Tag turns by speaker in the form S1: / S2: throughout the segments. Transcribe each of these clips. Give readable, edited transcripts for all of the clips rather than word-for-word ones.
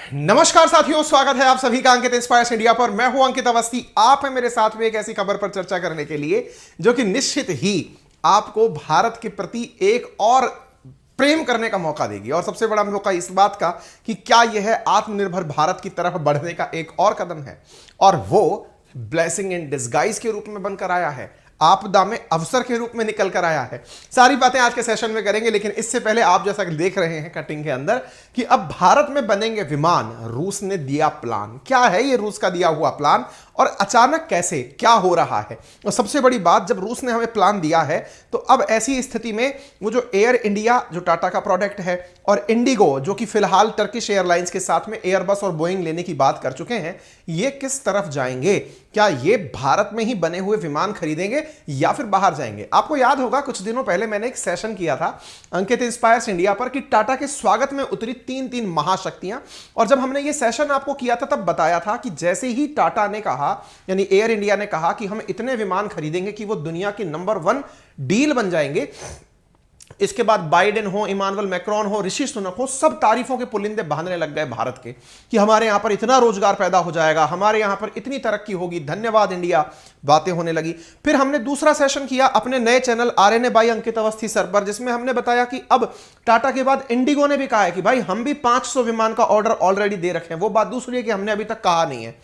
S1: नमस्कार साथियों, स्वागत है आप सभी का अंकित इंस्पायर्स इंडिया पर। मैं हूं अंकित अवस्थी। आप हैं मेरे साथ में एक ऐसी खबर पर चर्चा करने के लिए जो कि निश्चित ही आपको भारत के प्रति एक और प्रेम करने का मौका देगी। और सबसे बड़ा मौका इस बात का कि क्या यह आत्मनिर्भर भारत की तरफ बढ़ने का एक और कदम है, और वो ब्लेसिंग इन डिस्गाइज के रूप में बनकर आया है, आपदा में अवसर के रूप में निकल कर आया है। सारी बातें आज के सेशन में करेंगे, लेकिन इससे पहले आप जैसा कि देख रहे हैं कटिंग के अंदर कि अब भारत में बनेंगे विमान। रूस ने दिया प्लान। क्या है ये रूस का दिया हुआ प्लान और अचानक कैसे क्या हो रहा है? और सबसे बड़ी बात, जब रूस ने हमें प्लान दिया है तो अब ऐसी स्थिति में वो जो एयर इंडिया जो टाटा का प्रोडक्ट है और इंडिगो जो कि फिलहाल टर्किश एयरलाइंस के साथ में एयरबस और बोइंग लेने की बात कर चुके हैं, ये किस तरफ जाएंगे? क्या ये भारत में ही बने हुए विमान खरीदेंगे या फिर बाहर जाएंगे? आपको याद होगा कुछ दिनों पहले मैंने एक सेशन किया था अंकित इंस्पायर्स इंडिया पर कि टाटा के स्वागत में उतरी तीन महाशक्तियां। और जब हमने ये सेशन आपको किया था तब बताया था कि जैसे ही टाटा ने कहा, यानी एयर इंडिया ने कहा कि हम इतने विमान खरीदेंगे कि वो दुनिया की नंबर 1 डील बन जाएंगे, इसके बाद बाइडेन हो, इमानुएल मैक्रोन हो, ऋषि सुनक हो, सब तारीफों के पुलिंदे बहाने लग गए भारत के कि हमारे यहां पर इतना रोजगार पैदा हो जाएगा, हमारे यहां पर इतनी तरक्की होगी, धन्यवाद इंडिया, बातें होने लगी। फिर हमने दूसरा सेशन किया अपने नए channel RNA by Ankit Awasthi sir पर, जिसमें हमने बताया कि अब टाटा के बाद इंडिगो ने भी कहा है कि भाई हम भी 500 विमान का ऑर्डर ऑलरेडी दे रखे हैं। वो बात दूसरी है कि हमने अभी तक कहा नहीं है।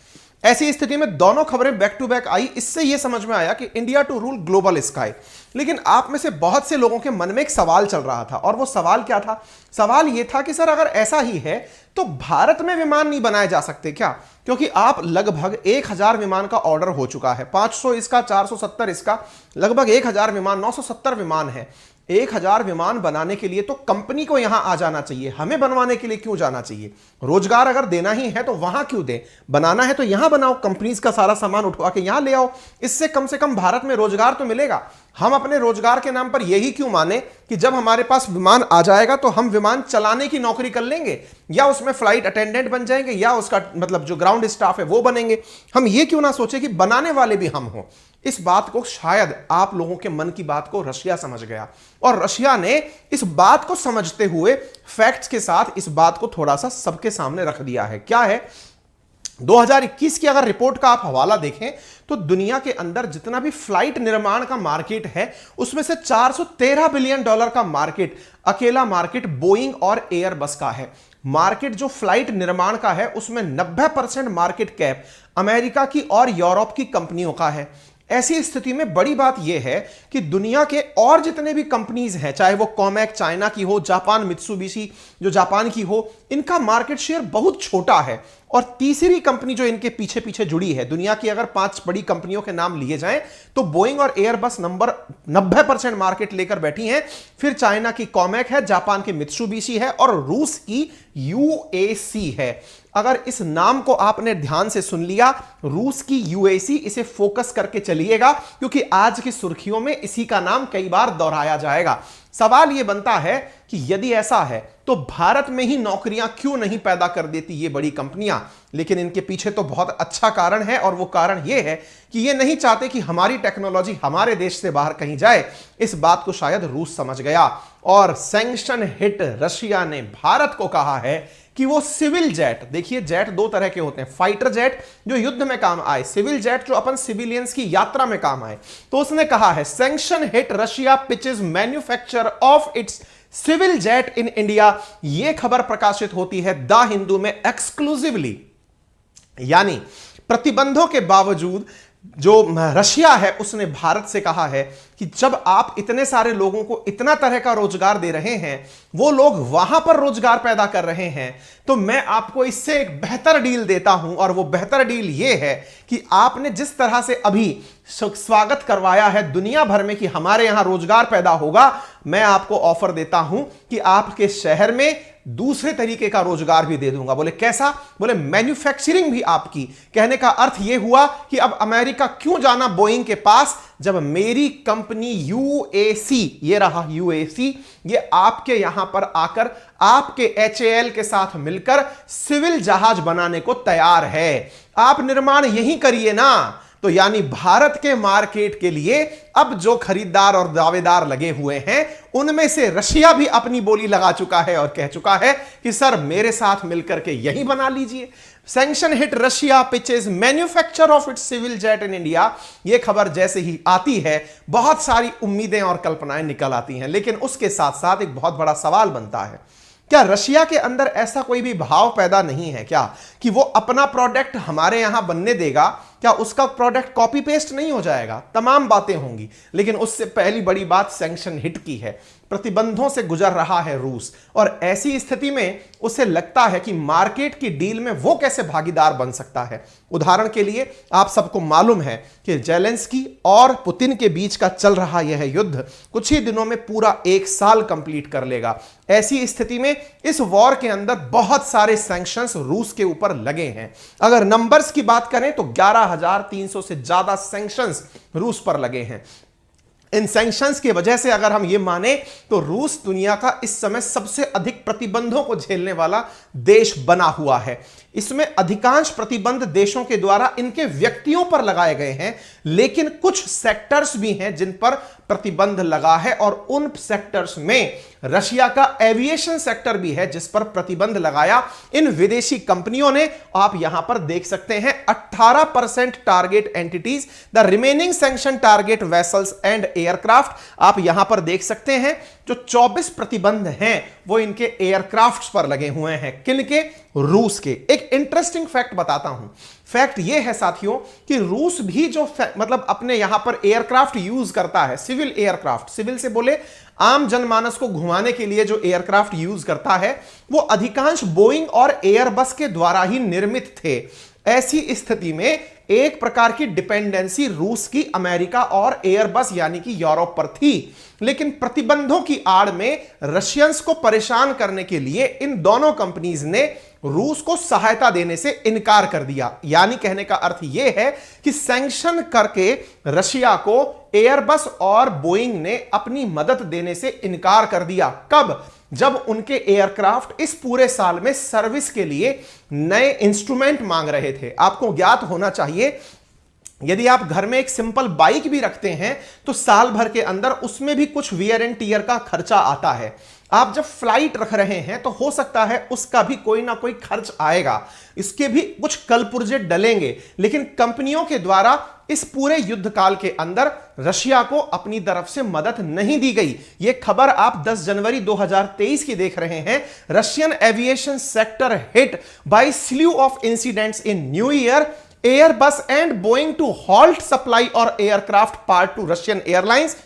S1: ऐसी स्थिति में दोनों खबरें बैक टू बैक आई। इससे यह समझ में आया कि India to rule global sky. लेकिन आप में से बहुत से लोगों के मन में एक सवाल चल रहा था, और वो सवाल क्या था? सवाल यह था कि सर अगर ऐसा ही है तो भारत में विमान नहीं बनाए जा सकते क्या? क्योंकि आप लगभग 1000 विमान का ऑर्डर हो चुका है, 500 इसका, 470 इसका, लगभग 1000 विमान, 970 विमान है। 1000 विमान बनाने के लिए तो कंपनी को यहां आ जाना चाहिए, हमें बनवाने के लिए क्यों जाना चाहिए? रोजगार अगर देना ही है तो वहां क्यों दें? बनाना है तो यहां बनाओ, कंपनीज का सारा सामान उठवा के यहां ले आओ। इससे कम से कम भारत में रोजगार तो मिलेगा। हम अपने रोजगार के नाम पर यही क्यों माने कि जब हमारे पास विमान आ जाएगा तो हम विमान चलाने की नौकरी कर लेंगे, या उसमें फ्लाइट अटेंडेंट बन जाएंगे, या उसका मतलब जो ग्राउंड स्टाफ है वो बनेंगे। हम ये क्यों ना सोचे कि बनाने वाले भी हम हो? इस बात को शायद आप लोगों के मन की बात को रशिया समझ गया, और रशिया ने इस बात को समझते हुए फैक्ट्स के साथ इस बात को थोड़ा सा सबके सामने रख दिया है। क्या है? 2021 की अगर रिपोर्ट का आप हवाला देखें तो दुनिया के अंदर जितना भी फ्लाइट निर्माण का मार्केट है उसमें से $413 बिलियन का मार्केट, अकेला मार्केट बोइंग और एयरबस का है। मार्केट जो फ्लाइट निर्माण का है उसमें 90% मार्केट कैप अमेरिका की और यूरोप की कंपनियों का है। ऐसी स्थिति में बड़ी बात यह है कि दुनिया के और जितने भी कंपनीज हैं, चाहे वो कॉमेक चाइना की हो, जापान मित्सुबिशी जो जापान की हो, इनका मार्केट शेयर बहुत छोटा है। और तीसरी कंपनी जो इनके पीछे पीछे जुड़ी है, दुनिया की अगर 5 बड़ी कंपनियों के नाम लिए जाएं तो बोइंग और एयरबस नंबर 90% मार्केट लेकर बैठी हैं। फिर चाइना की कॉमेक है, जापान की मित्सुबिशी है और रूस की यूएसी है। अगर इस नाम को आपने ध्यान से सुन लिया, रूस की यूएसी, इसे फोकस करके चलिएगा क्योंकि आज की सुर्खियों में इसी का नाम कई बार दोहराया जाएगा। सवाल यह बनता है कि यदि ऐसा है तो भारत में ही नौकरियां क्यों नहीं पैदा कर देती ये बड़ी कंपनियां? लेकिन इनके पीछे तो बहुत अच्छा कारण है, और वो कारण यह है कि ये नहीं चाहते कि हमारी टेक्नोलॉजी हमारे देश से बाहर कहीं जाए। इस बात को शायद रूस समझ गया, और सैंक्शन हिट रशिया ने भारत को कहा है कि वो सिविल जेट, देखिए जेट 2 तरह के होते हैं, फाइटर जेट जो युद्ध में काम आए, सिविल जेट जो अपन सिविलियंस की यात्रा में काम आए। तो उसने कहा है sanction hit Russia pitches manufacture of its civil jet in India. यह खबर प्रकाशित होती है द हिंदू में एक्सक्लूसिवली। यानी प्रतिबंधों के बावजूद जो रशिया है उसने भारत से कहा है कि जब आप इतने सारे लोगों को इतना तरह का रोजगार दे रहे हैं, वो लोग वहां पर रोजगार पैदा कर रहे हैं, तो मैं आपको इससे एक बेहतर डील देता हूं। और वो बेहतर डील ये है कि आपने जिस तरह से अभी स्वागत करवाया है दुनिया भर में कि हमारे यहां रोजगार पैदा होगा, मैं आपको ऑफर देता हूं कि आपके शहर में दूसरे तरीके का रोजगार भी दे दूंगा। बोले कैसा? बोले मैन्युफैक्चरिंग भी आपकी। कहने का अर्थ यह हुआ कि अब अमेरिका क्यों जाना बोइंग के पास, जब मेरी कंपनी यूएसी, ये रहा यूएसी, ये आपके यहां पर आकर आपके एचएएल के साथ मिलकर सिविल जहाज बनाने को तैयार है। आप निर्माण यही करिए ना, तो यानी भारत के मार्केट के लिए अब जो खरीदार और दावेदार लगे हुए हैं उनमें से रशिया भी अपनी बोली लगा चुका है और कह चुका है कि सर मेरे साथ मिलकर के यही बना लीजिए। Sanction hit Russia pitches manufacture of its civil jet in India. यह खबर जैसे ही आती है बहुत सारी उम्मीदें और कल्पनाएं निकल आती हैं, लेकिन उसके साथ साथ एक बहुत बड़ा सवाल बनता है, क्या रशिया के अंदर ऐसा कोई भी भाव पैदा नहीं है क्या कि वो अपना प्रोडक्ट हमारे यहां बनने देगा? क्या उसका प्रोडक्ट कॉपी पेस्ट नहीं हो जाएगा? तमाम बातें होंगी, लेकिन उससे पहली बड़ी बात सैंक्शन हिट की है। प्रतिबंधों से गुजर रहा है रूस, और ऐसी स्थिति में उसे लगता है कि मार्केट की डील में वो कैसे भागीदार बन सकता है। उदाहरण के लिए आप सबको मालूम है कि जेलेंस्की और पुतिन के बीच का चल रहा यह युद्ध कुछ ही दिनों में पूरा 1 साल कंप्लीट कर लेगा। ऐसी स्थिति में इस वॉर के अंदर बहुत सारे सैंक्शंस रूस के ऊपर लगे हैं। अगर नंबर्स की बात करें तो 11,300 से ज्यादा सैंक्शंस रूस पर लगे हैं। इन सैंक्शंस की वजह से अगर हम ये माने तो रूस दुनिया का इस समय सबसे अधिक प्रतिबंधों को झेलने वाला देश बना हुआ है। इसमें अधिकांश प्रतिबंध देशों के द्वारा इनके व्यक्तियों पर लगाए गए हैं, लेकिन कुछ सेक्टर्स भी हैं जिन पर प्रतिबंध लगा है, और उन सेक्टर्स में रशिया का एविएशन सेक्टर भी है जिस पर प्रतिबंध लगाया इन विदेशी कंपनियों ने। आप यहां पर देख सकते हैं 18% target entities, the remaining sanction target vessels and aircraft. आप यहां पर देख सकते हैं जो 24 प्रतिबंध हैं वो इनके एयरक्राफ्ट्स पर लगे हुए हैं। किनके? रूस के। एक इंटरेस्टिंग फैक्ट बताता हूं। फैक्ट यह है साथियों कि रूस भी जो मतलब अपने यहां पर एयरक्राफ्ट यूज करता है, सिविल एयरक्राफ्ट, सिविल से बोले आम जनमानस को घुमाने के लिए जो एयरक्राफ्ट यूज करता है वो अधिकांश बोइंग और एयरबस के द्वारा ही निर्मित थे। ऐसी स्थिति में एक प्रकार की डिपेंडेंसी रूस की अमेरिका और एयरबस यानी कि यूरोप पर थी, लेकिन प्रतिबंधों की आड़ में रशियंस को परेशान करने के लिए इन दोनों कंपनीज ने रूस को सहायता देने से इनकार कर दिया। यानी कहने का अर्थ यह है कि सैंक्शन करके रशिया को एयरबस और बोइंग ने अपनी मदद देने से इनकार कर दिया। कब? जब उनके एयरक्राफ्ट इस पूरे साल में सर्विस के लिए नए इंस्ट्रूमेंट मांग रहे थे। आपको ज्ञात होना चाहिए यदि आप घर में एक सिंपल बाइक भी रखते हैं तो साल भर के अंदर उसमें भी कुछ वियर एंड टियर का खर्चा आता है। आप जब फ्लाइट रख रहे हैं तो हो सकता है उसका भी कोई ना कोई खर्च आएगा, इसके भी कुछ कलपुर्जे डलेंगे, लेकिन कंपनियों के द्वारा इस पूरे युद्ध काल के अंदर रशिया को अपनी तरफ से मदद नहीं दी गई। यह खबर आप 10 जनवरी 2023 की देख रहे हैं। Russian aviation sector hit by slew of incidents in new year, Airbus and Boeing to halt supply और aircraft part to Russian airlines.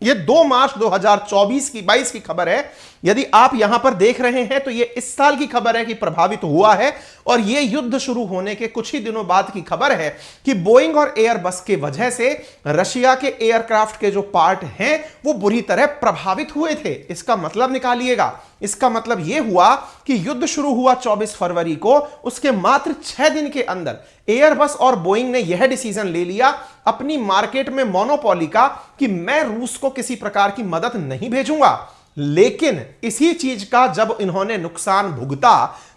S1: यह 2 मार्च 2022 की खबर है। यदि आप यहां पर देख रहे हैं तो यह इस साल की खबर है कि प्रभावित हुआ है, और यह युद्ध शुरू होने के कुछ ही दिनों बाद की खबर है कि बोइंग और एयरबस के वजह से रशिया के एयरक्राफ्ट के जो पार्ट हैं वो बुरी तरह प्रभावित हुए थे। इसका मतलब निकालिएगा। इसका मतलब यह हुआ कि युद्ध शुरू हुआ 24 फरवरी को, उसके मात्र 6 दिन के अंदर एयरबस और बोइंग ने यह डिसीजन ले लिया अपनी मार्केट में मोनोपोली का कि मैं रूस को किसी प्रकार की मदद नहीं भेजूंगा। लेकिन इसी चीज का जब इन्होंने नुकसान भुगता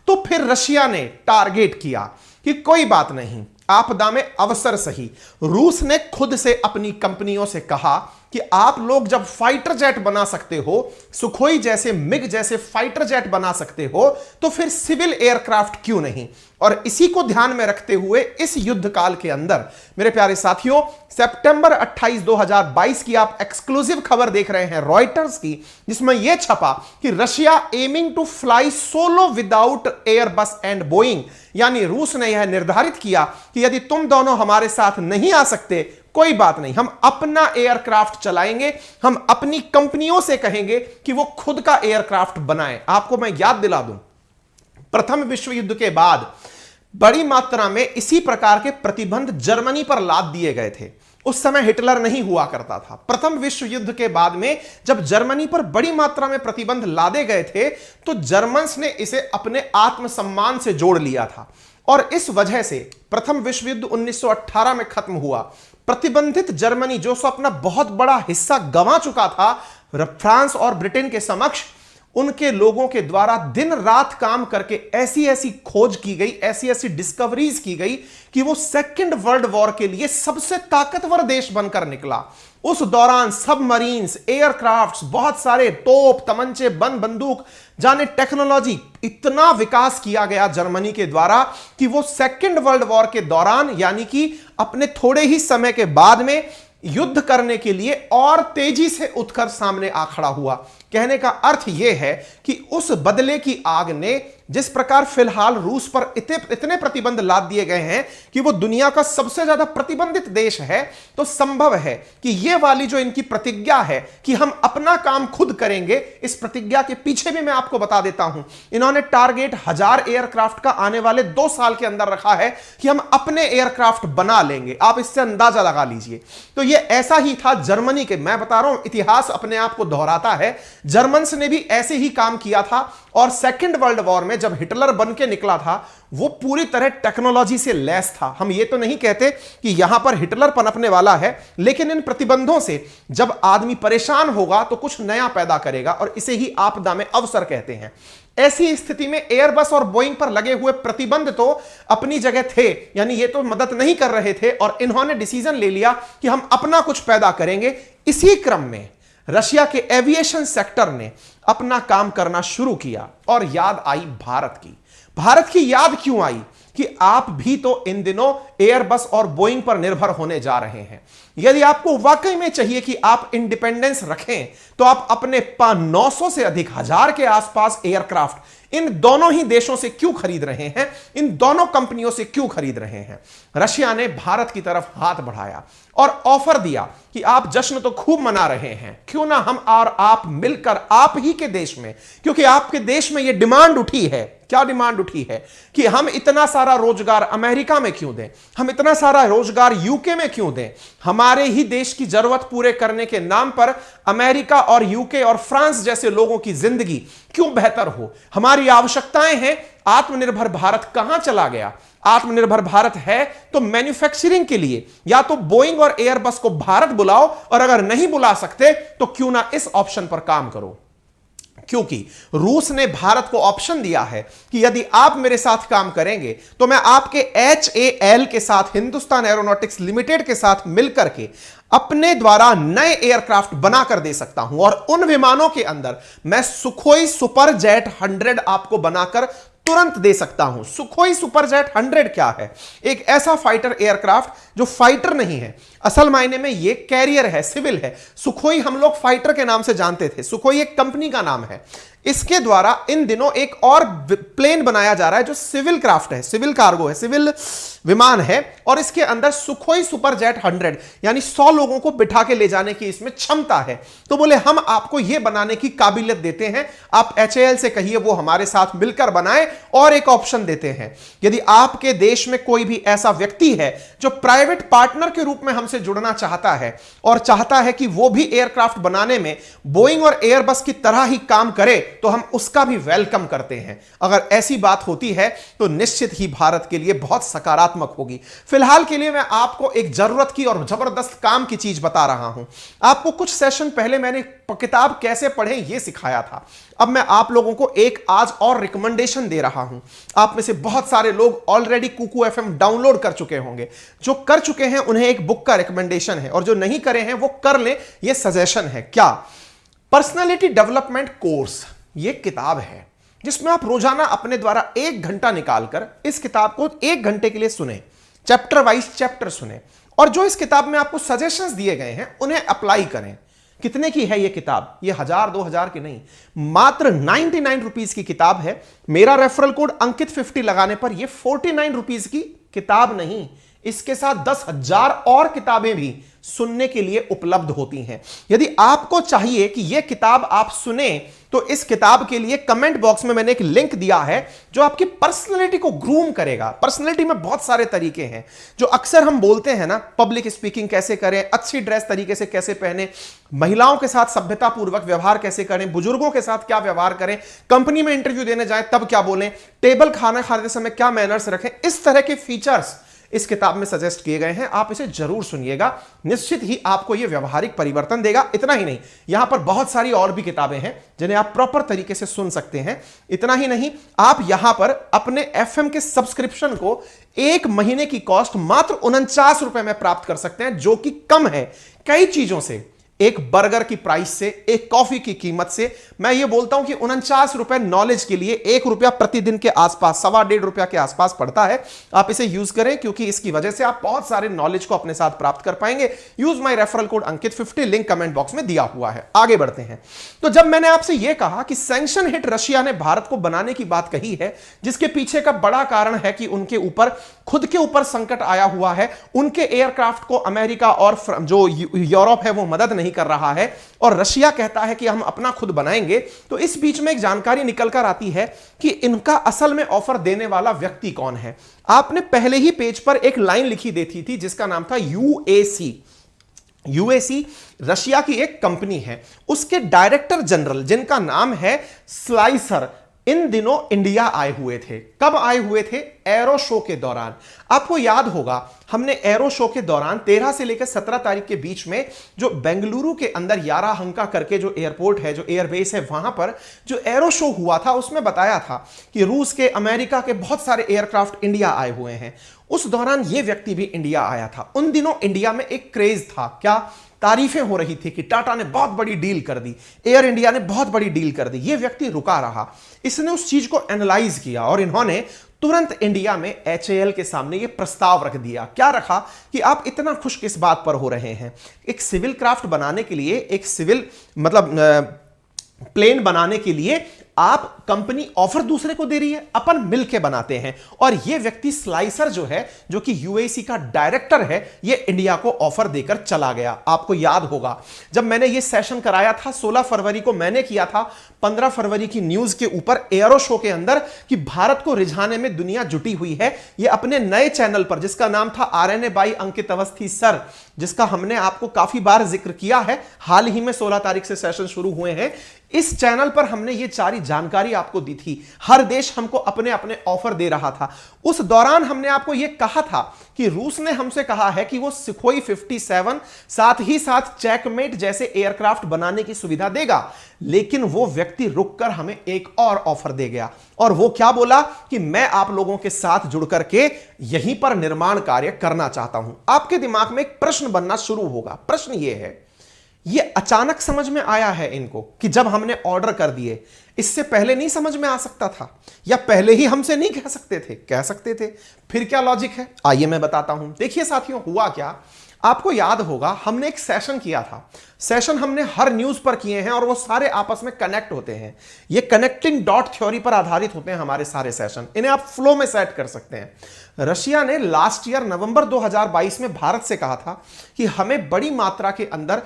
S1: तो फिर रशिया ने टारगेट किया कि कोई बात नहीं, आपदा में अवसर सही। रूस ने खुद से अपनी कंपनियों से कहा कि आप लोग जब फाइटर जेट बना सकते हो, सुखोई जैसे, मिग जैसे फाइटर जेट बना सकते हो, तो फिर सिविल एयरक्राफ्ट क्यों नहीं? और इसी को ध्यान में रखते हुए इस युद्ध काल के अंदर मेरे प्यारे साथियों, सितंबर 28, 2022 की आप एक्सक्लूसिव खबर देख रहे हैं रॉयटर्स की, जिसमें यह छपा कि Russia aiming to fly solo without Airbus and Boeing. यानी रूस ने यह निर्धारित किया कि यदि तुम दोनों हमारे साथ नहीं आ सकते, कोई बात नहीं, हम अपना एयरक्राफ्ट चलाएंगे, हम अपनी कंपनियों से कहेंगे कि वो खुद का एयरक्राफ्ट बनाएं। आपको मैं याद दिला दूं, प्रथम विश्व युद्ध के बाद बड़ी मात्रा में इसी प्रकार के प्रतिबंध जर्मनी पर लाद दिए गए थे। उस समय हिटलर नहीं हुआ करता था। प्रथम विश्व युद्ध के बाद में जब जर्मनी पर बड़ी मात्रा में प्रतिबंध लादे गए थे तो जर्मन्स ने इसे अपने आत्मसम्मान से जोड़ लिया था, और इस वजह से प्रथम विश्व युद्ध 1918 में खत्म हुआ। प्रतिबंधित जर्मनी जो अपना बहुत बड़ा हिस्सा गंवा चुका था फ्रांस और ब्रिटेन के समक्ष, उनके लोगों के द्वारा दिन रात काम करके ऐसी ऐसी खोज की गई, ऐसी ऐसी डिस्कवरीज की गई कि वो सेकेंड वर्ल्ड वॉर के लिए सबसे ताकतवर देश बनकर निकला। उस दौरान सबमरीन्स, एयरक्राफ्ट्स, बहुत सारे तोप, तमंचे, बंदूक, जाने टेक्नोलॉजी, इतना विकास किया गया जर्मनी के द्वारा कि वो सेकेंड वर्ल्ड वॉर के दौरान, यानी कि अपने थोड़े ही समय के बाद में, युद्ध करने के लिए और तेजी से उठकर सामने आ खड़ा हुआ। कहने का अर्थ यह है कि उस बदले की आग ने, जिस प्रकार फिलहाल रूस पर इतने प्रतिबंध लाद दिए गए हैं कि वो दुनिया का सबसे ज्यादा प्रतिबंधित देश है, तो संभव है कि ये वाली जो इनकी प्रतिज्ञा है कि हम अपना काम खुद करेंगे, इस प्रतिज्ञा के पीछे भी मैं आपको बता देता हूं, इन्होंने टारगेट 1000 एयरक्राफ्ट का आने वाले 2 साल के अंदर रखा है कि हम अपने एयरक्राफ्ट बना लेंगे। आप इससे अंदाजा लगा लीजिए। तो ये ऐसा ही था जर्मनी के, मैं बता रहा हूं, इतिहास अपने आप को दोहराता है। जर्मन्स ने भी ऐसे ही काम किया था और सेकेंड वर्ल्ड वॉर में जब हिटलर बन के निकला था, वो पूरी तरह टेक्नोलॉजी से लैस था। हम ये तो नहीं कहते कि यहां पर हिटलर पनपने वाला है, लेकिन इन प्रतिबंधों से जब आदमी परेशान होगा तो कुछ नया पैदा करेगा, और इसे ही आपदा में अवसर कहते हैं। ऐसी स्थिति में एयरबस और बोइंग पर लगे हुए प्रतिबंध तो अपनी जगह थे, यानी ये तो मदद नहीं कर रहे थे, और इन्होंने डिसीजन ले लिया कि हम अपना कुछ पैदा करेंगे। इसी क्रम में रशिया के एविएशन सेक्टर ने अपना काम करना शुरू किया और याद आई भारत की। भारत की याद क्यों आई कि आप भी तो इन दिनों एयरबस और बोइंग पर निर्भर होने जा रहे हैं। यदि आपको वाकई में चाहिए कि आप इंडिपेंडेंस रखें, तो आप अपने 900 से अधिक, 1000 के आसपास एयरक्राफ्ट इन दोनों ही देशों से क्यों खरीद रहे हैं, इन दोनों कंपनियों से क्यों खरीद रहे हैं। रशिया ने भारत की तरफ हाथ बढ़ाया और ऑफर दिया कि आप जश्न तो खूब मना रहे हैं, क्यों ना हम और आप मिलकर आप ही के देश में, क्योंकि आपके देश में यह डिमांड उठी है। क्या डिमांड उठी है कि हम इतना सारा रोजगार अमेरिका में क्यों दें, हम इतना सारा रोजगार यूके में क्यों दें। हमारे ही देश की जरूरत पूरे करने के नाम पर अमेरिका और यूके और फ्रांस जैसे लोगों की जिंदगी क्यों बेहतर हो। हमारी आवश्यकताएं हैं। आत्मनिर्भर भारत कहां चला गया। आत्मनिर्भर भारत है तो मैन्युफैक्चरिंग के लिए या तो बोइंग और एयरबस को भारत बुलाओ, और अगर नहीं बुला सकते तो क्यों ना इस ऑप्शन पर काम करो। क्योंकि रूस ने भारत को ऑप्शन दिया है कि यदि आप मेरे साथ काम करेंगे तो मैं आपके HAL के साथ, हिंदुस्तान एरोनॉटिक्स लिमिटेड के साथ मिलकर के अपने द्वारा नए एयरक्राफ्ट बनाकर दे सकता हूं, और उन विमानों के अंदर मैं सुखोई सुपरजेट 100 आपको बनाकर तुरंत दे सकता हूं। सुखोई सुपरजेट 100 क्या है? एक ऐसा फाइटर एयरक्राफ्ट जो फाइटर नहीं है, असल मायने में ये कैरियर है, सिविल है। सुखोई हम लोग फाइटर के नाम से जानते थे, सुखोई एक कंपनी का नाम है। इसके द्वारा इन दिनों एक और प्लेन बनाया जा रहा है जो सिविल क्राफ्ट है, सिविल कार्गो है, सिविल विमान है, और इसके अंदर सुखोई सुपरजेट 100 यानी 100 लोगों को बिठा के ले जाने की इसमें क्षमता है। तो बोले हम आपको यह बनाने की काबिलियत देते हैं, आप HAL से कहिए वो हमारे साथ मिलकर बनाए, और एक ऑप्शन देते हैं, यदि आपके देश में कोई भी ऐसा व्यक्ति है जो प्राइवेट पार्टनर के रूप में हमसे जुड़ना चाहता है और चाहता है कि वो भी एयरक्राफ्ट बनाने में बोइंग और एयरबस की तरह ही काम करे, तो हम उसका भी वेलकम करते हैं। अगर ऐसी बात होती है तो निश्चित ही भारत के लिए बहुत सकारात्मक होगी। फिलहाल के लिए मैं आपको एक जरूरत की और जबरदस्त काम की चीज बता रहा हूं। आपको कुछ सेशन पहले मैंने किताब कैसे पढ़ें यह सिखाया था। अब मैं आप लोगों को एक आज और रिकमेंडेशन दे रहा हूं। आप में से बहुत सारे लोग ऑलरेडी कुकू FM डाउनलोड कर चुके होंगे। जो कर चुके हैं उन्हें एक बुक का रिकमेंडेशन है, और जो नहीं करे हैं वो कर लें, यह सजेशन है। क्या? पर्सनालिटी डेवलपमेंट कोर्स, ये किताब है जिसमें आप रोजाना अपने द्वारा 1 घंटा निकालकर इस किताब को 1 घंटे के लिए सुने, चैप्टर वाइज चैप्टर सुने, और जो इस किताब में आपको सजेशंस दिए गए हैं उन्हें अप्लाई करें। कितने की है ये किताब? ये 1000-2000 की नहीं, मात्र 99 रुपीज की किताब है। मेरा रेफरल कोड अंकित 50 लगाने पर यह 49 रुपीज की किताब नहीं, इसके साथ 10,000 और किताबें भी सुनने के लिए उपलब्ध होती हैं। यदि आपको चाहिए कि यह किताब आप सुने, तो इस किताब के लिए कमेंट बॉक्स में मैंने एक लिंक दिया है जो आपकी पर्सनैलिटी को ग्रूम करेगा। पर्सनैलिटी में बहुत सारे तरीके हैं जो अक्सर हम बोलते हैं ना, पब्लिक स्पीकिंग कैसे करें, अच्छी ड्रेस तरीके से कैसे पहने, महिलाओं के साथ सभ्यतापूर्वक व्यवहार कैसे करें, बुजुर्गों के साथ क्या व्यवहार करें, कंपनी में इंटरव्यू देने जाएं तब क्या बोलें, टेबल खाना खाते समय क्या मैनर्स रखें। इस तरह के फीचर्स इस किताब में सजेस्ट किए गए हैं, आप इसे जरूर सुनिएगा, निश्चित ही आपको यह व्यवहारिक परिवर्तन देगा। इतना ही नहीं, यहां पर बहुत सारी और भी किताबें हैं जिन्हें आप प्रॉपर तरीके से सुन सकते हैं। इतना ही नहीं, आप यहां पर अपने एफएम के सब्सक्रिप्शन को 1 महीने की कॉस्ट मात्र 49 रुपए में प्राप्त कर सकते हैं, जो कि कम है कई चीजों से, एक बर्गर की प्राइस से, एक कॉफी की कीमत से। मैं ये बोलता हूं कि 49 रुपए नॉलेज के लिए 1 रुपया प्रतिदिन के आसपास, 1.25 रुपया के आसपास पड़ता है। आप इसे यूज करें, क्योंकि इसकी वजह से आप बहुत सारे नॉलेज को अपने साथ प्राप्त कर पाएंगे। Use my referral code Ankit 50, link comment box में दिया हुआ है। आगे बढ़ते हैं। तो जब मैंने आपसे यह कहा कि सैंक्शन हिट रशिया ने भारत को बनाने की बात कही है, जिसके पीछे का बड़ा कारण है कि उनके ऊपर, खुद के ऊपर संकट आया हुआ है, उनके एयरक्राफ्ट को अमेरिका और जो यूरोप है वो मदद नहीं कर रहा है, और रशिया कहता है कि हम अपना खुद बनाएंगे, तो इस बीच में एक जानकारी निकल कर आती है कि इनका असल में ऑफर देने वाला व्यक्ति कौन है। आपने पहले ही पेज पर एक लाइन लिखी देती थी जिसका नाम था यूएसी। यूएसी रशिया की एक कंपनी है, उसके डायरेक्टर जनरल जिनका नाम है स्लाइसर, इन दिनों इंडिया आए हुए थे। कब आए हुए थे? एरो शो के दौरान। आपको याद होगा, हमने एरो शो के दौरान 13 से लेकर 17 तारीख के बीच में जो बेंगलुरु के अंदर याराहंका करके जो एयरपोर्ट है, जो एयरबेस है, वहां पर जो एरो शो हुआ था, उसमें बताया था कि रूस के, अमेरिका के बहुत सारे एयरक्राफ्ट इंडिया आए हुए हैं। उस दौरान यह व्यक्ति भी इंडिया आया था। उन दिनों इंडिया में एक क्रेज था, क्या तारीफें हो रही थी कि टाटा ने बहुत बड़ी डील कर दी, एयर इंडिया ने बहुत बड़ी डील कर दी। यह व्यक्ति रुका रहा, इसने उस चीज को एनालाइज किया और इन्होंने तुरंत इंडिया में एचएएल के सामने यह प्रस्ताव रख दिया। क्या रखा कि आप इतना खुश किस बात पर हो रहे हैं? एक सिविल क्राफ्ट बनाने के लिए, एक सिविल मतलब प्लेन बनाने के लिए आप कंपनी ऑफर दूसरे को दे रही है, अपन मिलके बनाते हैं। और यह व्यक्ति स्लाइसर जो है, जो कि यूएसी का डायरेक्टर है, यह इंडिया को ऑफर देकर चला गया। आपको याद होगा जब मैंने यह सेशन कराया था 16 फरवरी को, मैंने किया था 15 फरवरी की न्यूज के ऊपर एरो शो के अंदर कि भारत को रिझाने में दुनिया जुटी हुई है। यह अपने नए चैनल पर, जिसका नाम था RNA by Ankit Awasthi sir, जिसका हमने आपको काफी बार जिक्र किया है, हाल ही में 16 तारीख से सेशन शुरू हुए हैं। इस चैनल पर हमने ये सारी जानकारी आपको दी थी। हर देश हमको अपने अपने ऑफर दे रहा था। उस दौरान हमने आपको यह कहा था कि रूस ने हमसे कहा है कि वो सुखोई 57 साथ ही साथ चेकमेट जैसे एयरक्राफ्ट बनाने की सुविधा देगा, लेकिन वो व्यक्ति रुककर हमें एक और ऑफर दे गया। और वो क्या बोला कि मैं आप लोगों के साथ जुड़ करके यहीं पर निर्माण कार्य करना चाहता हूं। आपके दिमाग में एक प्रश्न बनना शुरू होगा। प्रश्न ये है, ये अचानक समझ में आया है इनको कि जब हमने ऑर्डर कर दिए, इससे पहले नहीं समझ में आ सकता था? या पहले ही हमसे नहीं कह सकते थे? कह सकते थे। फिर क्या लॉजिक है, आइए मैं बताता हूं। देखिए साथियों, हुआ क्या, आपको याद होगा हमने एक सेशन किया था। सेशन हमने हर न्यूज पर किए हैं और वो सारे आपस में कनेक्ट होते हैं। ये कनेक्टिंग डॉट थ्योरी पर आधारित होते हैं हमारे सारे सेशन। इन्हें आप फ्लो में सेट कर सकते हैं। रशिया ने लास्ट ईयर नवंबर 2022 में भारत से कहा था कि हमें बड़ी मात्रा के अंदर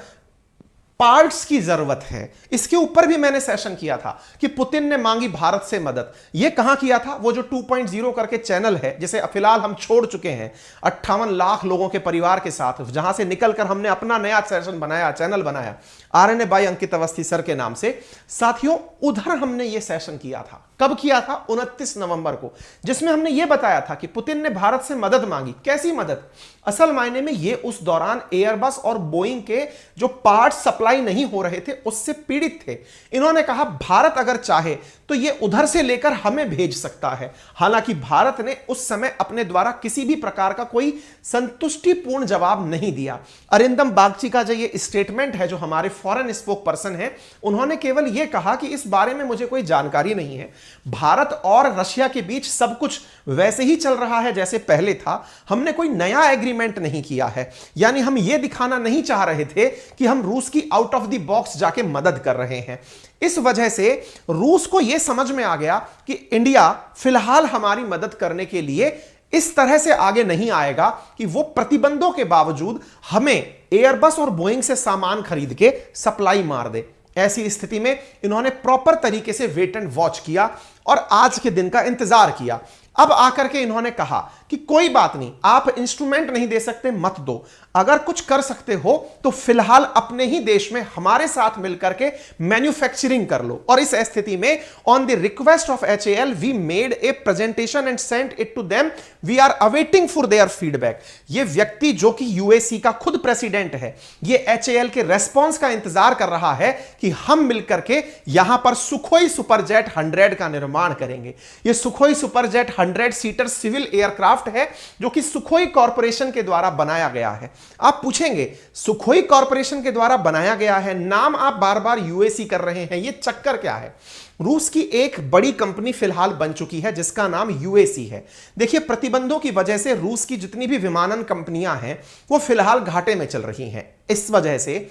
S1: पार्ट्स की जरूरत है। इसके ऊपर भी मैंने सेशन किया था कि पुतिन ने मांगी भारत से मदद। यह कहां किया था? वो जो 2.0 करके चैनल है, जिसे फिलहाल हम छोड़ चुके हैं 58 लाख लोगों के परिवार के साथ, जहां से निकलकर हमने अपना नया सेशन बनाया, चैनल बनाया RNA by Ankit Awasthi sir के नाम से। साथियों, उधर हमने यह सेशन किया था। कब किया था? 29 नवंबर को, जिसमें हमने यह बताया था कि पुतिन ने भारत से मदद मांगी। कैसी मदद? असल मायने में यह उस दौरान एयरबस और बोइंग के जो पार्ट्स सप्लाई नहीं हो रहे थे उससे पीड़ित थे। इन्होंने कहा भारत अगर चाहे तो यह उधर से लेकर हमें भेज सकता है। हालांकि भारत ने उस समय अपने द्वारा किसी भी प्रकार का कोई संतुष्टिपूर्ण जवाब नहीं दिया। अरिंदम बागची का जो ये स्टेटमेंट है, जो हमारे फॉरेन स्पोक पर्सन है, उन्होंने केवल यह कहा कि इस बारे में मुझे कोई जानकारी नहीं है। भारत और रशिया के बीच सब कुछ वैसे ही चल रहा है जैसे पहले था। हमने कोई नया एग्रीमेंट नहीं किया है। यानी हम यह दिखाना नहीं चाह रहे थे कि हम रूस की आउट ऑफ द बॉक्स जाके मदद कर रहे हैं। इस वजह से रूस को यह समझ में आ गया कि इंडिया फिलहाल हमारी मदद करने के लिए इस तरह से आगे नहीं आएगा कि वो प्रतिबंधों के बावजूद हमें एयरबस और बोइंग से सामान खरीद के सप्लाई मार दे। ऐसी स्थिति में इन्होंने प्रॉपर तरीके से वेट एंड वॉच किया। और आज के दिन का इंतजार किया। अब आकर के इन्होंने कहा कि कोई बात नहीं, आप इंस्ट्रूमेंट नहीं दे सकते मत दो, अगर कुछ कर सकते हो तो फिलहाल अपने ही देश में हमारे साथ मिलकर के मैन्युफैक्चरिंग कर लो। और इस स्थिति में on the request of HAL we made a presentation and sent it to them, we are awaiting for their feedback. ये व्यक्ति जो कि यूएसी का खुद प्रेसिडेंट है, ये HAL के रेस्पॉन्स का इंतजार कर रहा है कि हम मिलकर के यहां पर सुखोई सुपरजेट 100 का निर्माण करेंगे। ये Sukhoi Superjet 100 seater civil aircraft है जो कि सुखोई कॉरपोरेशन के द्वारा बनाया गया है। आप पूछेंगे सुखोई कॉरपोरेशन के द्वारा बनाया गया है, नाम आप बार बार यूएसी कर रहे हैं, ये चक्कर क्या है? रूस की एक बड़ी कंपनी फिलहाल बन चुकी है जिसका नाम यूएसी है। देखिए, प्रतिबंधों की वजह से रूस की जितनी भी विमानन कंपनियां हैं वो फिलहाल घाटे में चल रही हैं। इस वजह से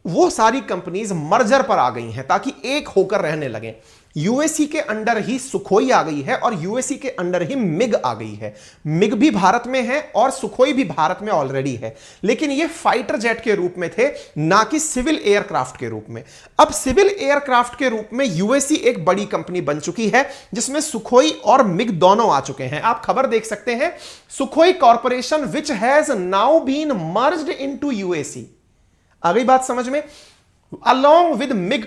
S1: वो सारी कंपनीज मर्जर पर आ गई हैं ताकि एक होकर रहने लगे। यूएसी के अंडर ही सुखोई आ गई है और यूएसी के अंडर ही मिग आ गई है। मिग भी भारत में है और सुखोई भी भारत में ऑलरेडी है, लेकिन ये फाइटर जेट के रूप में थे, ना कि सिविल एयरक्राफ्ट के रूप में। अब सिविल एयरक्राफ्ट के रूप में यूएसी एक बड़ी कंपनी बन चुकी है जिसमें सुखोई और मिग दोनों आ चुके हैं। आप खबर देख सकते हैं, Sukhoi corporation which has now been merged into UAC. आ गई बात समझ में? Along with MiG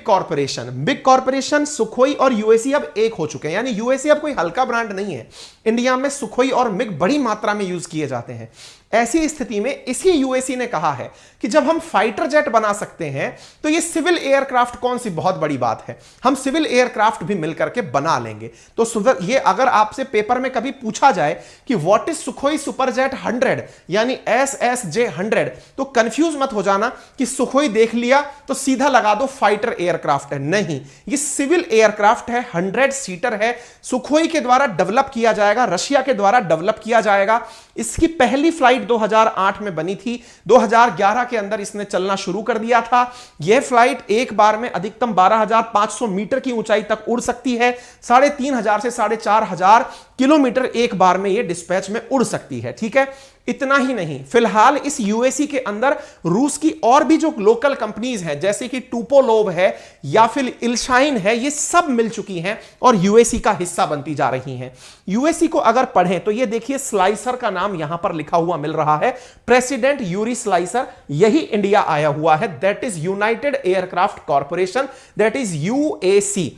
S1: corporation, Sukhoi और यूएसी अब एक हो चुके हैं। यानी यूएसी अब कोई हल्का ब्रांड नहीं है। इंडिया में सुखोई और मिग बड़ी मात्रा में यूज किए जाते हैं। ऐसी स्थिति में इसी यूएसी ने कहा है कि जब हम फाइटर जेट बना सकते हैं तो ये सिविल एयरक्राफ्ट कौन सी बहुत बड़ी बात है, हम सिविल एयरक्राफ्ट भी मिलकर के बना लेंगे। तो ये अगर आपसे पेपर में कभी पूछा जाए कि व्हाट इज सुखोई सुपरजेट 100 यानी SSJ 100, तो कंफ्यूज मत हो जाना कि सुखोई देख लिया तो सीधा लगा दो फाइटर एयरक्राफ्ट है। नहीं, ये सिविल एयरक्राफ्ट है, 100 सीटर है, सुखोई के द्वारा डेवलप किया जाएगा, रशिया के द्वारा डेवलप किया जाएगा। इसकी पहली फ्लाइट 2008 में बनी थी, 2011 के अंदर इसने चलना शुरू कर दिया था। यह फ्लाइट एक बार में अधिकतम 12,500 मीटर की ऊंचाई तक उड़ सकती है, 3,500 से 4,500 किलोमीटर एक बार में यह डिस्पैच में उड़ सकती है। ठीक है, इतना ही नहीं, फिलहाल इस यूएसी के अंदर रूस की और भी जो लोकल कंपनीज हैं जैसे कि टुपोलोव है या फिर इल्शाइन है, ये सब मिल चुकी हैं और यूएसी का हिस्सा बनती जा रही हैं। यूएसी को अगर पढ़ें तो ये देखिए, स्लाइसर का नाम यहां पर लिखा हुआ मिल रहा है, प्रेसिडेंट यूरी स्लाइसर, यही इंडिया आया हुआ है। That is United Aircraft Corporation, that is UAC.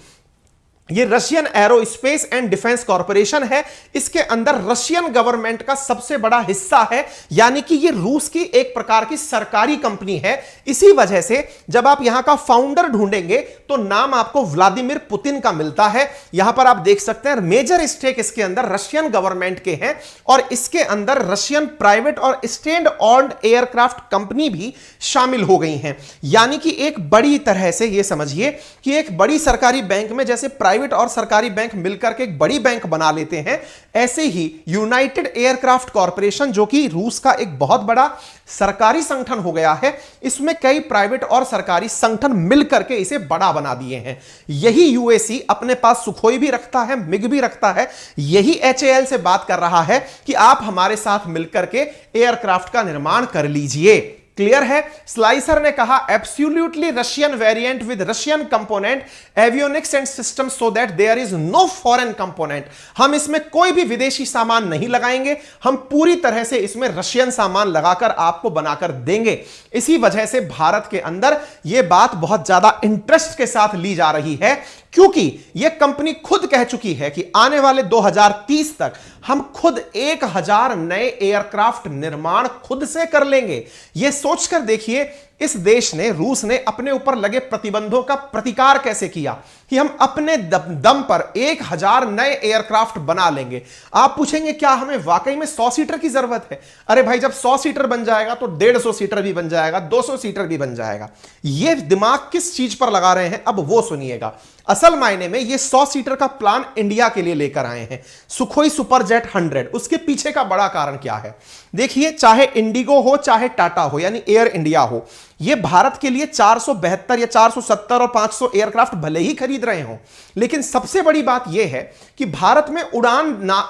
S1: ये Russian aerospace and defence corporation है, इसके अंदर रशियन गवर्नमेंट का सबसे बड़ा हिस्सा है, यानी कि ये रूस की एक प्रकार की सरकारी कंपनी है। इसी वजह से जब आप यहां का फाउंडर ढूंढेंगे तो नाम आपको व्लादिमीर पुतिन का मिलता है। यहां पर आप देख सकते हैं मेजर स्टेक इसके अंदर रशियन गवर्नमेंट के हैं और इसके अंदर रशियन प्राइवेट और स्टैंड ऑन्ड एयरक्राफ्ट कंपनी भी शामिल हो गई हैं। यानी कि एक बड़ी तरह से यह समझिए कि एक बड़ी सरकारी बैंक में जैसे प्राइवेट और सरकारी बैंक मिलकर के एक बड़ी बैंक बना लेते हैं, ऐसे ही यूनाइटेड एयरक्राफ्ट कॉरपोरेशन जो कि रूस का एक बहुत बड़ा सरकारी संगठन हो गया है, इसमें कई प्राइवेट और सरकारी संगठन मिलकर के इसे बड़ा बना दिए हैं। यही यूएसी अपने पास सुखोई भी रखता है, मिग भी रखता है। यही HAL से बात कर रहा है कि आप हमारे साथ मिलकर के एयरक्राफ्ट का निर्माण कर लीजिए। क्लियर है? स्लाइसर ने कहा absolutely Russian variant with Russian component, avionics and system so that there is no foreign component. हम इसमें कोई भी विदेशी सामान नहीं लगाएंगे, हम पूरी तरह से इसमें रशियन सामान लगाकर आपको बनाकर देंगे। इसी वजह से भारत के अंदर यह बात बहुत ज्यादा इंटरेस्ट के साथ ली जा रही है, क्योंकि यह कंपनी खुद कह चुकी है कि आने वाले 2030 तक हम खुद 1000 नए एयरक्राफ्ट निर्माण खुद से कर लेंगे। यह सोचकर देखिए इस देश ने, रूस ने अपने ऊपर लगे प्रतिबंधों का प्रतिकार कैसे किया कि हम अपने दम पर 1000 नए एयरक्राफ्ट बना लेंगे। आप पूछेंगे क्या हमें वाकई में 100 सीटर की जरूरत है? अरे भाई, जब 100 सीटर बन जाएगा तो 150 सीटर भी बन जाएगा, 200 सीटर भी बन जाएगा। यह दिमाग किस चीज पर लगा रहे हैं अब वो सुनिएगा। असल मायने में ये 100 सीटर का प्लान इंडिया के लिए लेकर आए हैं, सुखोई सुपरजेट 100। उसके पीछे का बड़ा कारण क्या है? देखिए, चाहे इंडिगो हो चाहे टाटा हो यानी एयर इंडिया हो, ये भारत के लिए 472 या 470 और 500 एयरक्राफ्ट भले ही खरीद रहे हो, लेकिन सबसे बड़ी बात यह है कि भारत में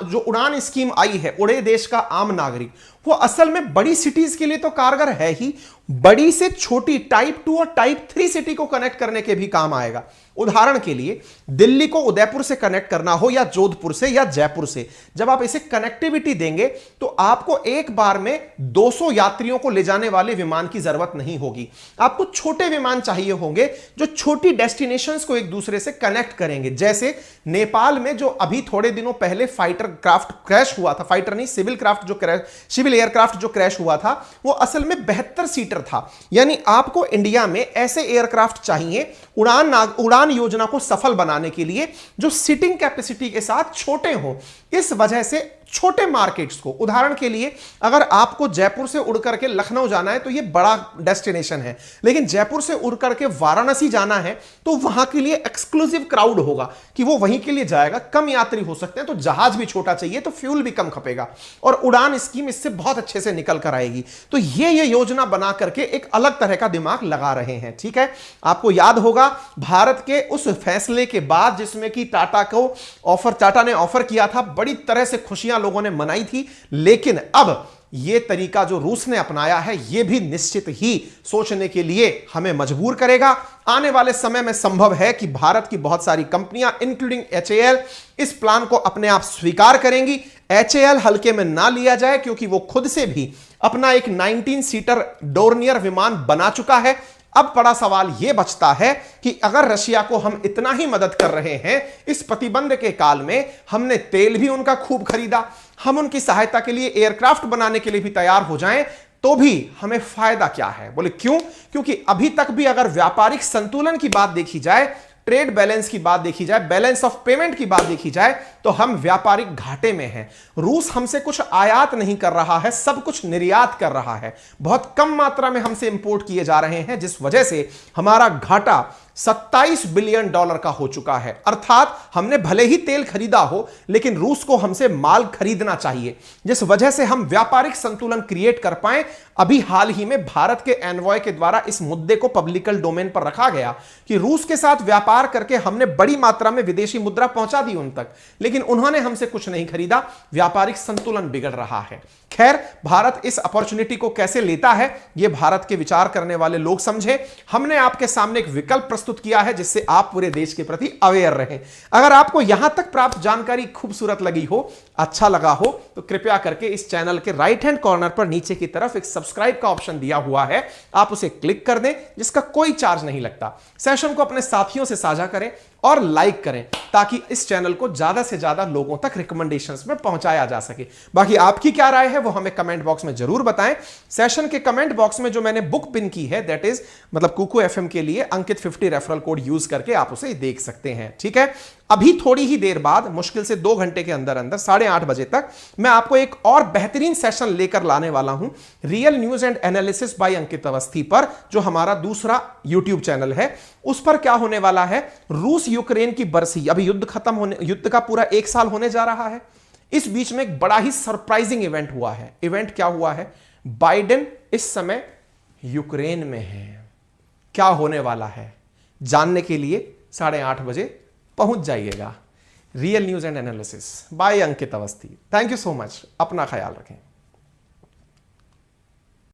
S1: जो उड़ान स्कीम आई है, उड़े देश का आम नागरिक, वो असल में बड़ी सिटीज के लिए तो कारगर है ही, बड़ी से छोटी टाइप 2 और टाइप 3 सिटी को कनेक्ट करने के भी काम आएगा। उदाहरण के लिए दिल्ली को उदयपुर से कनेक्ट करना हो या जोधपुर से या जयपुर से, जब आप इसे कनेक्टिविटी देंगे तो आपको एक बार में 200 यात्रियों को ले जाने वाले विमान की जरूरत नहीं होगी। आपको छोटे विमान चाहिए होंगे जो छोटी डेस्टिनेशंस को एक दूसरे से कनेक्ट करेंगे। जैसे नेपाल में जो अभी थोड़े दिनों पहले फाइटर क्राफ्ट क्रैश हुआ था, फाइटर नहीं सिविल एयरक्राफ्ट जो क्रैश हुआ था, वो असल में 72 सीटर था। यानी आपको इंडिया में ऐसे एयरक्राफ्ट चाहिए उड़ान योजना को सफल बनाने के लिए जो सीटिंग कैपेसिटी के साथ छोटे हों। इस वजह से छोटे मार्केट्स को, उदाहरण के लिए अगर आपको जयपुर से उड़ करके लखनऊ जाना है तो यह बड़ा डेस्टिनेशन है, लेकिन जयपुर से उड़ करके वाराणसी जाना है तो वहां के लिए एक्सक्लूसिव क्राउड होगा कि वो वहीं के लिए जाएगा, कम यात्री हो सकते हैं, तो जहाज भी छोटा चाहिए तो फ्यूल भी कम खपेगा और उड़ान स्कीम इससे बहुत अच्छे से निकल कर आएगी। तो ये योजना बना करके एक अलग तरह का दिमाग लगा रहे हैं। ठीक है, आपको याद होगा भारत के उस फैसले के बाद जिसमें कि टाटा ने ऑफर किया था, बड़ी तरह से खुशियां लोगों ने मनाई थी, लेकिन अब यह तरीका जो रूस ने अपनाया है यह भी निश्चित ही सोचने के लिए हमें मजबूर करेगा। आने वाले समय में संभव है कि भारत की बहुत सारी कंपनियां इंक्लूडिंग HAL इस प्लान को अपने आप स्वीकार करेंगी। HAL हल्के में ना लिया जाए क्योंकि वो खुद से भी अपना एक 19 सीटर डोर्नियर विमान बना चुका है। अब बड़ा सवाल यह बचता है कि अगर रशिया को हम इतना ही मदद कर रहे हैं इस प्रतिबंध के काल में, हमने तेल भी उनका खूब खरीदा, हम उनकी सहायता के लिए एयरक्राफ्ट बनाने के लिए भी तैयार हो जाएं, तो भी हमें फायदा क्या है? बोले क्यों? क्योंकि अभी तक भी अगर व्यापारिक संतुलन की बात देखी जाए, ट्रेड बैलेंस की बात देखी जाए, बैलेंस ऑफ पेमेंट की बात देखी जाए, तो हम व्यापारिक घाटे में हैं। रूस हमसे कुछ आयात नहीं कर रहा है, सब कुछ निर्यात कर रहा है। बहुत कम मात्रा में हमसे इंपोर्ट किए जा रहे हैं, जिस वजह से हमारा घाटा $27 बिलियन का हो चुका है। अर्थात हमने भले ही तेल खरीदा हो, लेकिन रूस को हमसे माल खरीदना चाहिए, जिस वजह से हम व्यापारिक संतुलन क्रिएट कर पाए। अभी हाल ही में भारत के एनवॉय के द्वारा इस मुद्दे को पब्लिकल डोमेन पर रखा गया कि रूस के साथ व्यापार करके हमने बड़ी मात्रा में विदेशी मुद्रा पहुंचा दी उन तक, लेकिन उन्होंने हमसे कुछ नहीं खरीदा। व्यापारिक संतुलन बिगड़ रहा है। खैर, भारत इस अपॉर्चुनिटी को कैसे लेता है यह भारत के विचार करने वाले लोग समझे। हमने आपके सामने एक विकल्प प्रस्तुत किया है जिससे आप पूरे देश के प्रति अवेयर रहें। अगर आपको यहां तक प्राप्त जानकारी खूबसूरत लगी हो, अच्छा लगा हो, तो कृपया करके इस चैनल के राइट हैंड कॉर्नर पर नीचे की तरफ एक सब्सक्राइब का ऑप्शन दिया हुआ है, आप उसे क्लिक कर दें, जिसका कोई चार्ज नहीं लगता। सेशन को अपने साथियों से साझा करें और लाइक करें ताकि इस चैनल को ज्यादा से ज्यादा लोगों तक रिकमेंडेशंस में पहुंचाया जा सके। बाकी आपकी क्या राय है वो हमें कमेंट बॉक्स में जरूर बताएं। सेशन के कमेंट बॉक्स में जो मैंने बुक पिन की है, दैट इज मतलब कुकू FM के लिए अंकित 50 रेफरल कोड यूज करके आप उसे देख सकते हैं। ठीक है, अभी थोड़ी ही देर बाद, मुश्किल से 2 घंटे के अंदर अंदर 8:30 बजे तक मैं आपको एक और बेहतरीन सेशन लेकर लाने वाला हूं, real news and analysis by Ankit Awasthi पर, जो हमारा दूसरा YouTube चैनल है। उस पर क्या होने वाला है, रूस यूक्रेन की बरसी, अभी युद्ध का पूरा 1 साल होने जा रहा है। इस बीच में एक बड़ा ही सरप्राइजिंग इवेंट हुआ है। इवेंट क्या हुआ है? बाइडेन इस समय यूक्रेन में है। क्या होने वाला है जानने के लिए 8:30 बजे पहुंच जाइएगा। Real news and analysis by Ankit Awasthi. Thank you so much. अपना ख्याल रखें।